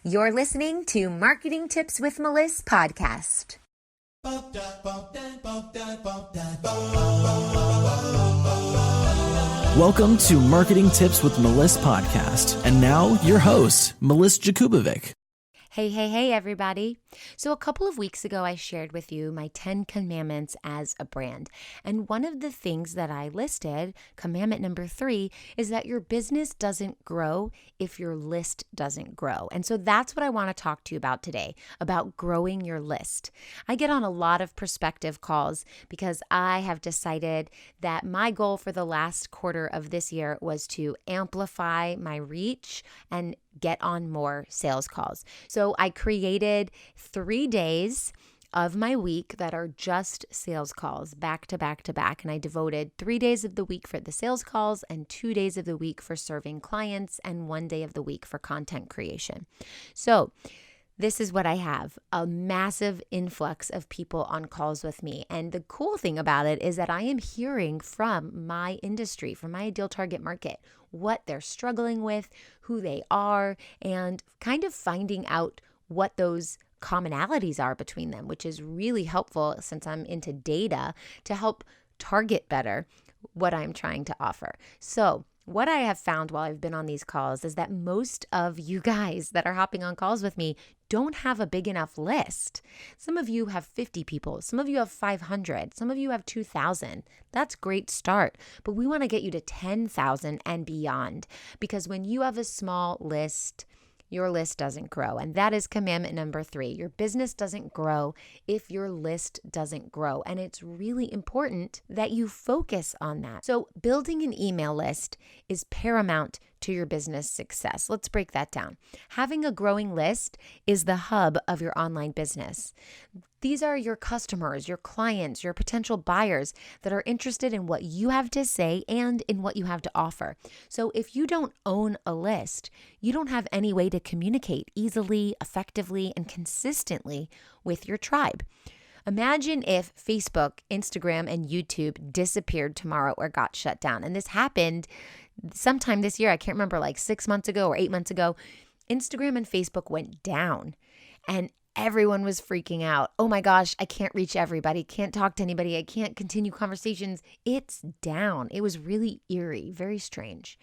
You're listening to Marketing Tips with Meliss podcast. Welcome to Marketing Tips with Meliss podcast. And now your host, Meliss-Ep. Hey, everybody. So a couple of weeks ago, I shared with you my 10 commandments as a brand. And one of the things that I listed, commandment number 3, is that your business doesn't grow if your list doesn't grow. And so that's what I want to talk to you about today, about growing your list. I get on a lot of prospective calls because I have decided that my goal for the last quarter of this year was to amplify my reach and get on more sales calls. So I created 3 days of my week that are just sales calls back to back to back. And I devoted 3 days of the week for the sales calls and 2 days of the week for serving clients and 1 day of the week for content creation. So this is what I have, a massive influx of people on calls with me. And the cool thing about it is that I am hearing from my industry, from my ideal target market, what they're struggling with, who they are, and kind of finding out what those commonalities are between them, which is really helpful since I'm into data to help target better what I'm trying to offer. So what I have found while I've been on these calls is that most of you guys that are hopping on calls with me don't have a big enough list. Some of you have 50 people. Some of you have 500. Some of you have 2,000. That's a great start. But we want to get you to 10,000 and beyond, because when you have a small list, your list doesn't grow. And that is commandment number 3. Your business doesn't grow if your list doesn't grow. And it's really important that you focus on that. So building an email list is paramount to your business success. Let's break that down. Having a growing list is the hub of your online business. These are your customers, your clients, your potential buyers that are interested in what you have to say and in what you have to offer. So if you don't own a list, you don't have any way to communicate easily, effectively, and consistently with your tribe. Imagine if Facebook, Instagram, and YouTube disappeared tomorrow or got shut down. And this happened sometime this year. I can't remember, like 6 months ago or 8 months ago. Instagram and Facebook went down and everyone was freaking out. Oh my gosh, I can't reach everybody, can't talk to anybody, I can't continue conversations. It's down. It was really eerie, very strange.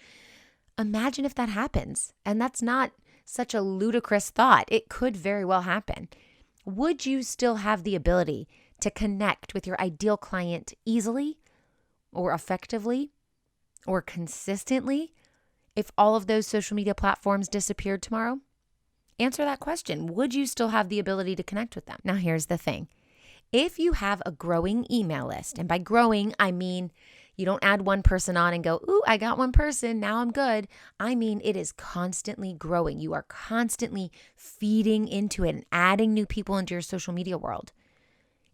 Imagine if that happens. And that's not such a ludicrous thought. It could very well happen. Would you still have the ability to connect with your ideal client easily or effectively or consistently if all of those social media platforms disappeared tomorrow? Answer that question. Would you still have the ability to connect with them? Now, here's the thing. If you have a growing email list, and by growing, I mean you don't add one person on and go, ooh, I got one person, now I'm good. I mean, it is constantly growing. You are constantly feeding into it and adding new people into your social media world.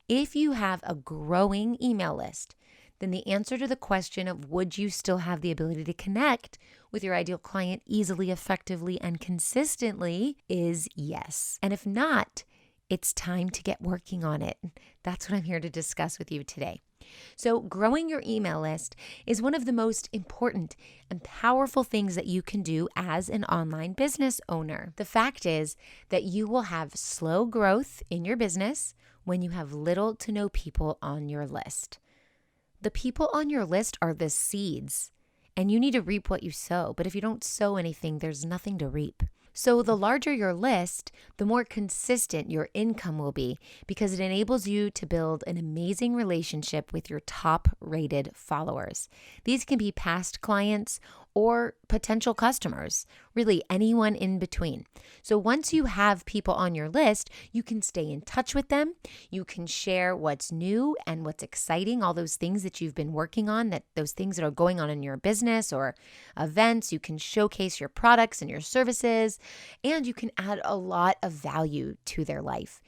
If you have a growing email list, then the answer to the question of would you still have the ability to connect with your ideal client easily, effectively, and consistently is yes. And if not, it's time to get working on it. That's what I'm here to discuss with you today. So growing your email list is one of the most important and powerful things that you can do as an online business owner. The fact is that you will have slow growth in your business when you have little to no people on your list. The people on your list are the seeds, and you need to reap what you sow. But if you don't sow anything, there's nothing to reap. So the larger your list, the more consistent your income will be, because it enables you to build an amazing relationship with your top-rated followers. These can be past clients or potential customers, really anyone in between. So once you have people on your list, you can stay in touch with them. You can share what's new and what's exciting, all those things that you've been working on, those things that are going on in your business or events. You can showcase your products and your services, and you can add a lot of value to their life.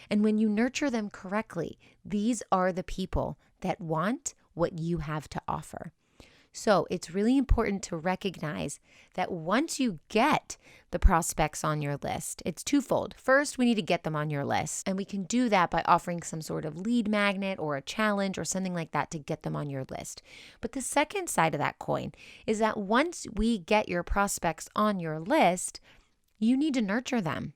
And when you nurture them correctly, these are the people that want what you have to offer. So it's really important to recognize that once you get the prospects on your list, it's twofold. First, we need to get them on your list, and we can do that by offering some sort of lead magnet or a challenge or something like that to get them on your list. But the second side of that coin is that once we get your prospects on your list, you need to nurture them.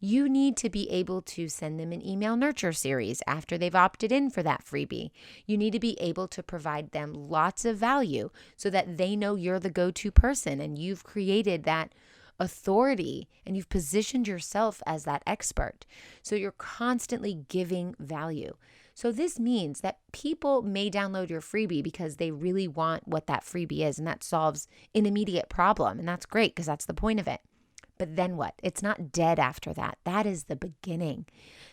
You need to be able to send them an email nurture series after they've opted in for that freebie. You need to be able to provide them lots of value so that they know you're the go-to person and you've created that authority and you've positioned yourself as that expert. So you're constantly giving value. So this means that people may download your freebie because they really want what that freebie is, and that solves an immediate problem. And that's great because that's the point of it. But then what? It's not dead after that. That is the beginning.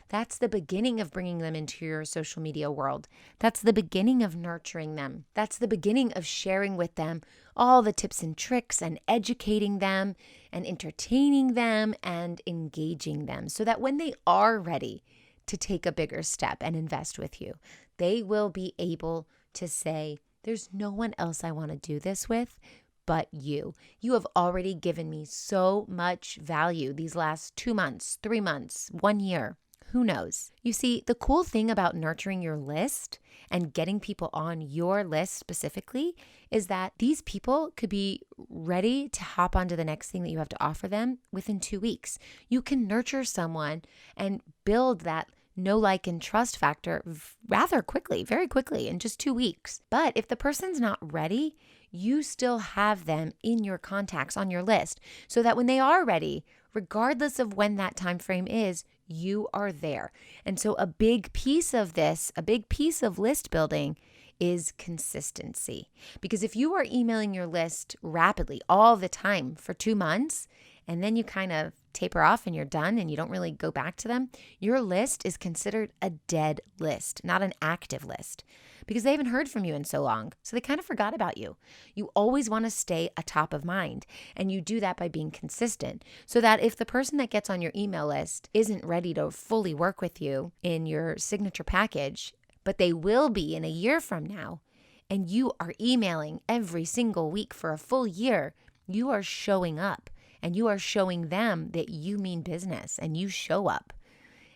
That's the beginning of bringing them into your social media world. That's the beginning of nurturing them. That's the beginning of sharing with them all the tips and tricks and educating them and entertaining them and engaging them so that when they are ready to take a bigger step and invest with you, they will be able to say, there's no one else I want to do this with but you. You have already given me so much value these last 2 months, 3 months, 1 year. Who knows? You see, the cool thing about nurturing your list and getting people on your list specifically is that these people could be ready to hop onto the next thing that you have to offer them within 2 weeks. You can nurture someone and build that know, like, and trust factor rather quickly, very quickly in just 2 weeks. But if the person's not ready, you still have them in your contacts on your list so that when they are ready, regardless of when that time frame is, you are there. And so a big piece of this, a big piece of list building is consistency. Because if you are emailing your list rapidly all the time for 2 months, and then you kind of taper off and you're done and you don't really go back to them, your list is considered a dead list, not an active list, because they haven't heard from you in so long. So they kind of forgot about you. You always want to stay atop of mind, and you do that by being consistent so that if the person that gets on your email list isn't ready to fully work with you in your signature package, but they will be in a year from now, and you are emailing every single week for a full year, you are showing up. And you are showing them that you mean business and you show up.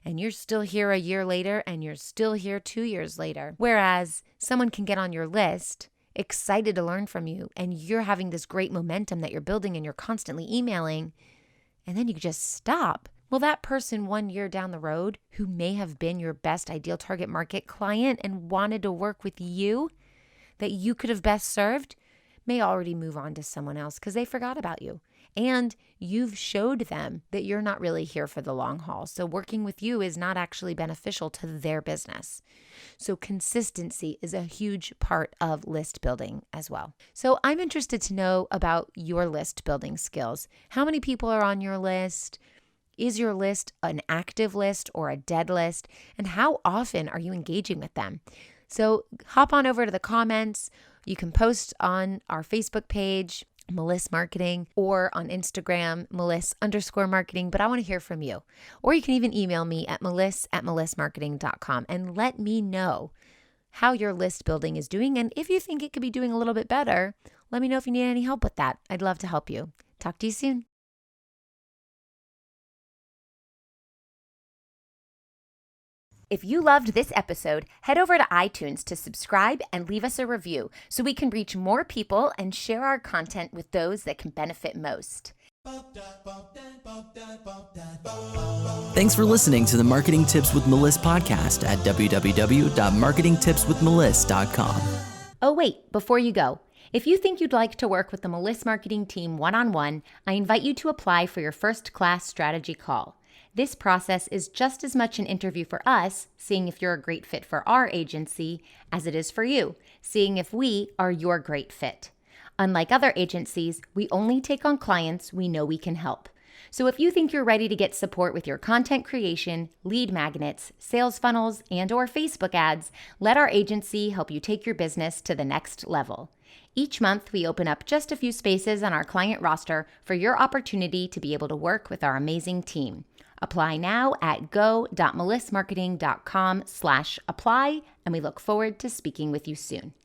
And you're still here a year later and you're still here 2 years later. Whereas someone can get on your list, excited to learn from you, and you're having this great momentum that you're building and you're constantly emailing, and then you just stop. Well, that person 1 year down the road who may have been your best ideal target market client and wanted to work with you, that you could have best served, may already move on to someone else because they forgot about you. And you've showed them that you're not really here for the long haul. So working with you is not actually beneficial to their business. So consistency is a huge part of list building as well. So I'm interested to know about your list building skills. How many people are on your list? Is your list an active list or a dead list? And how often are you engaging with them? So hop on over to the comments. You can post on our Facebook page, Meliss Marketing, or on Instagram, Meliss_marketing, but I want to hear from you. Or you can even email me at meliss@melissmarketing.com and let me know how your list building is doing. And if you think it could be doing a little bit better, let me know if you need any help with that. I'd love to help you. Talk to you soon. If you loved this episode, head over to iTunes to subscribe and leave us a review so we can reach more people and share our content with those that can benefit most. Thanks for listening to the Marketing Tips with Meliss podcast at www.marketingtipswithmeliss.com. Oh, wait, before you go, if you think you'd like to work with the Meliss Marketing team one-on-one, I invite you to apply for your first class strategy call. This process is just as much an interview for us, seeing if you're a great fit for our agency, as it is for you, seeing if we are your great fit. Unlike other agencies, we only take on clients we know we can help. So if you think you're ready to get support with your content creation, lead magnets, sales funnels, and/or Facebook ads, let our agency help you take your business to the next level. Each month, we open up just a few spaces on our client roster for your opportunity to be able to work with our amazing team. Apply now at go.melissmarketing.com/apply, and we look forward to speaking with you soon.